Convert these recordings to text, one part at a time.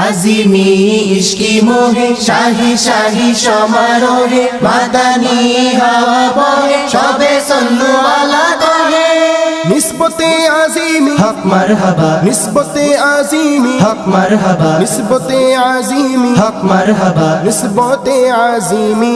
আজিমি ইশকি মোহে শাহি শাহি সমারোহে মাদানী হাওয়া বহে সবে সল্লু আলা কহে নিসবতে আজিমি হক মারহাবা নিসবতে আজিমি হক মারহাবা নিসবতে আজিমি হক মারহাবা নিসবতে আজিমি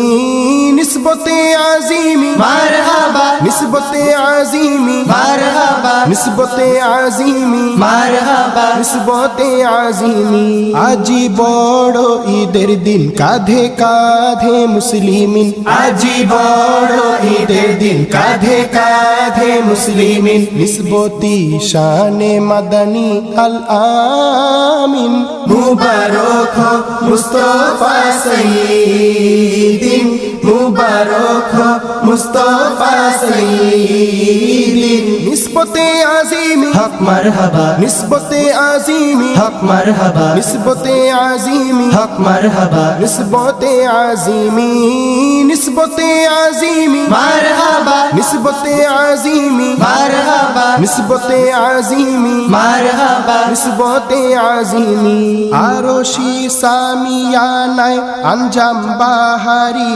নিসবতে আজিমি মারহাবা নিসবতে আজিমি মারহাবা নিসবতে আজিমি মারহাবা নিসবতে আজিমি আজি বড় ঈদের দিন কাঁধে কাঁধে মুসলিমিন আজি বড় ঈদের দিন কাঁধে কাঁধে মুসলিমিন নিসবতি শানে মাদানী আল আমিন মুবারক হো মুস্তাফা সাইয়্যিদিন মুবারক হো মুস্তাফা সাইয়্যিদিন নিসবতে আজিমি হক মারহাবা নিসবতে আজিমি হক মারহাবা নিসবতে আজিমি হক মারহাবা নিসবতে আজিমি নিসবতে আজিমি মারহাবা নিসবতে আজিমি মারহাবা নিসবতে আজিমি মারহাবা নিসবতে আজিমি আরশি সামিয়ানায় আঞ্জাম বাহারি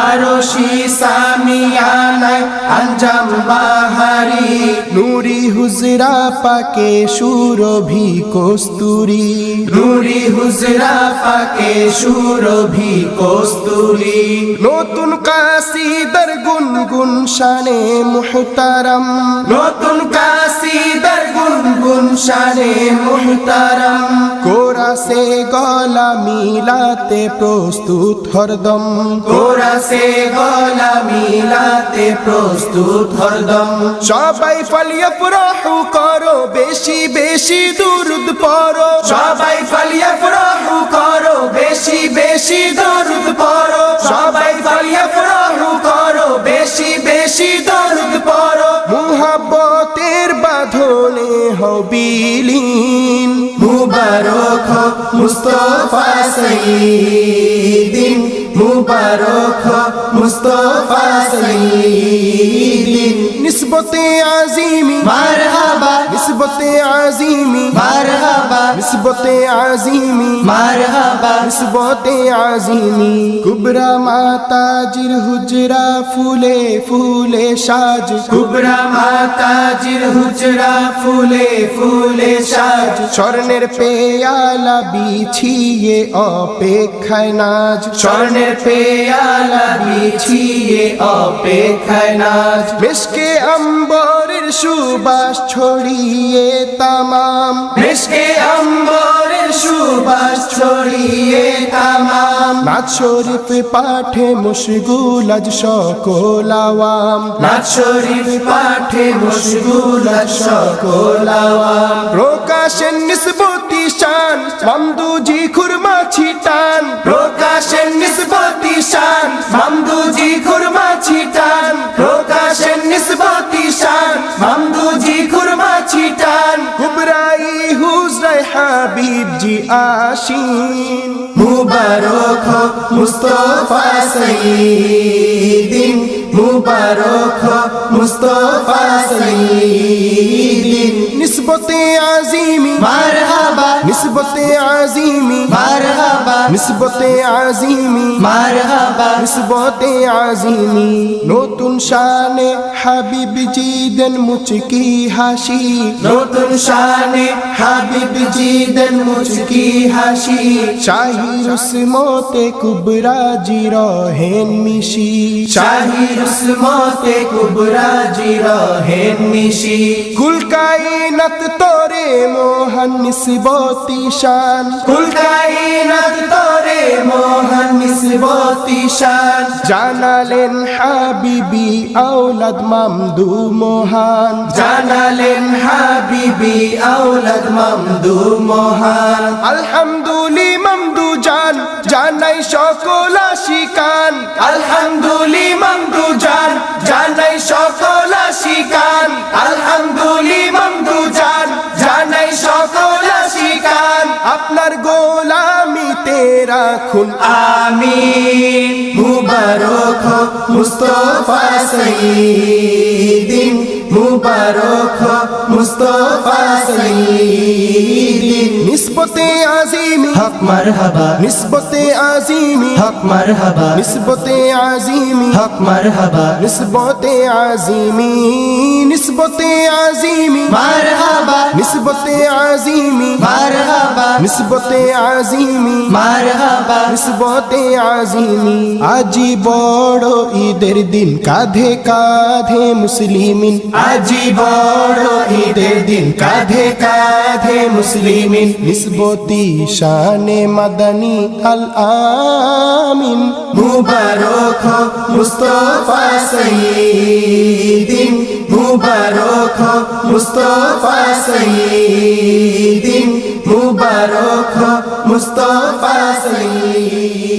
আরশি সামিয়ানায় আঞ্জাম বাহারি নুরি হুজরা পাকে সুরভি কস্তুরি নুরি হুজরা পাকে সুরভি কস্তুরি নতুন কাসিদার গুনগুন শানে মুহতারাম নতুন কাসিদার গুনগুন শানে মুহতারাম কোরাসে গলা মিলাতে প্রস্তুত হরদম কোরাসে গলা মিলাতে প্রস্তুত হরদম সবাই ফালিয়াফরাহু করো বেশি বেশি দুরুদ পড়ো সবাই ফালিয়াফরাহু করো বেশি বেশি দরুদ পড়ো সবাই ফালিয়াফরাহু করো বেশি বেশি দরুদ পড়ো মুহাব্বতের বাঁধনে হবিলীন মুবারক হো মুস্তাফা সাইয়্যিদিন মুবারক হো মুস্তাফা সাইয়্যিদিন নিসবতে আজিমি মারহাবা নিসবতে আজিমি মারহাবা নিসবতে আজিমি মারহাবা নিসবতে আজিমি কুবরা মাতাজির হুজরা ফুলে ফুলে সাজ কুবরা মাতাজির হুজরা ফুলে ফুলে সাজ স্বর্ণের পেয়ালা বিছিয়ে অপেক্ষায় নাজ স্বর্ণের পেয়ালা বিছিয়ে অপেক্ষায় নাচ মিশকে অম্বরের সুবাস ছড়িয়ে তামাম মিশকে অম্বরের সুবাস ছড়িয়ে তামাম নাচ শরীফ পাঠে মুশগুল আজ সকল আওয়াম নাচ শরীফ পাঠে মশগুল সকল আওয়াম প্রকাশের নিসবতি শান মামদুজি খুরমা ছিটান প্রকাশের নিসবতি শান মামদুজি খুরমা ছিটান প্রকাশের নিসবতি শান মামদুজি খুরমা ছিটান কুবরাই হুজরায় হাবিব জি আশিন মুবারক হো মুস্তাফা সাইয়্যিদিন মুবারক হো মুস্তাফা সাইয়্যিদিন নিসবতে আজিমি মারহাবা নিসবতে আজিমি মারহাবা নিসবতে আজিমি মারহাবা নিসবতে আজিমি নতুন শানে হাবিব জি দেন মুচকি হাসি নতুন শানে হাবিব জি দেন মুচকি হাসি শাহি রুসমতে কুবরা জি রহেন মিশি শাহি রুসমতে কুবরা জি রহেন মিশি কুল কায়নাত তোরে মোহন নিসবতি শান কুল কায়নাত তোরে মোহন নিসবতি শান জানালেন হাবিবি আওলাদ মামদু মহান জানালেন হাবিবি আওলাদ মামদু মহান আলহামদুলিল্লাহ মামদু জান জানাই সকল আশিকান আলহামদুলিল্লাহ মামদু জান জানাই সকল আশিকান আলহামদুলিল্লাহ মামদু জান জানাই সকল আশিকান আপনার গোলামিতে রাখুন আমিন মুবারক হো মুস্তাফা সাইয়্যিদিন মুবারক হো মুস্তাফা সাইয়্যিদিন নিসবতে আজিমি হক মারহাবা নিসবতে আজিমি হক মারহাবা নিসবতে আজিমি হক মারহাবা নিসবতে আজিমি নিসবতে আজিমি মারহাবা নিসবতে আজিমি মারহাবা নিসবতে আজিমি মারহাবা নিসবতে আজিমি আজি বড় ঈদের দিন কাঁধে কাঁধে মুসলিমিন আজি বড় ঈদের দিন কাঁধে কাঁধে মুসলিমিন নিসবতি শানে মাদানী আল আমিন মুবারক হো মুস্তাফা সাইয়্যিদিন মুবারক হো মুস্তাফা সাইয়্যিদিন মুবারক হো মুস্তাফা সাইয়্যিদিন